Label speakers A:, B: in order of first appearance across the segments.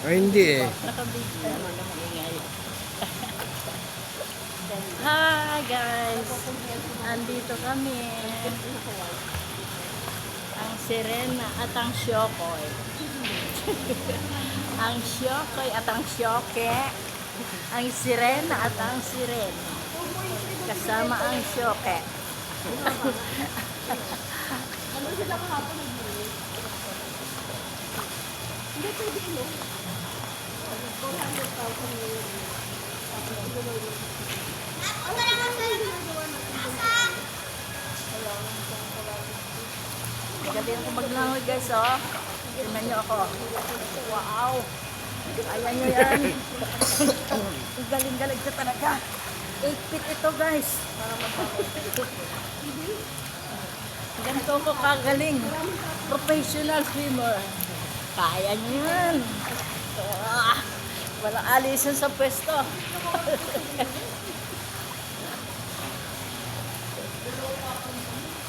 A: Ay, hindi eh.
B: Nakabigla naman ang ingay. Hi guys! Andito kami. Ang Sirena at ang Syokoy. Ang Syokoy at ang Syoke. Ang Sirena at ang Sirena. Kasama ang Syoke.
C: Ano sila kahapon nag-iwi? Hindi pwede ino. 400,000 na yun.
B: Galing ko maglangoy guys, oh. Tingnan nyo ako. Wow! Ayan nyo yan. Ang galing-galing ko talaga. 8 feet ito guys. Ganito ko kagaling. Professional swimmer. Kaya nyo yan. Ah, walang alisan sa pwesto.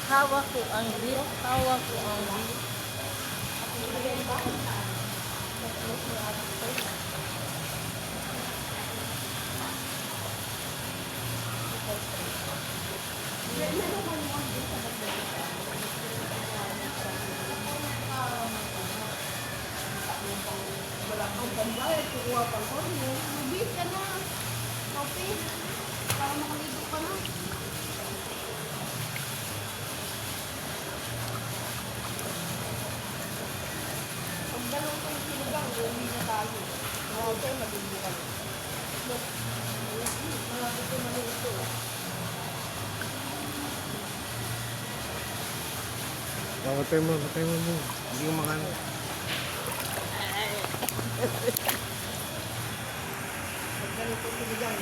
B: Hawak ko ang view. Hawak ko ang view.
C: Ang ganda eh, kukuha pa ko. Lubis ka na. Kopi. Para makaligo ka na. Pag dalawang kong sinigang, uwi na tayo. Okay, maligo ka na. Look. Malapit ko na ito.
A: Patay mo. Hindi ko makano.
C: Pag dalawang kong sinigang,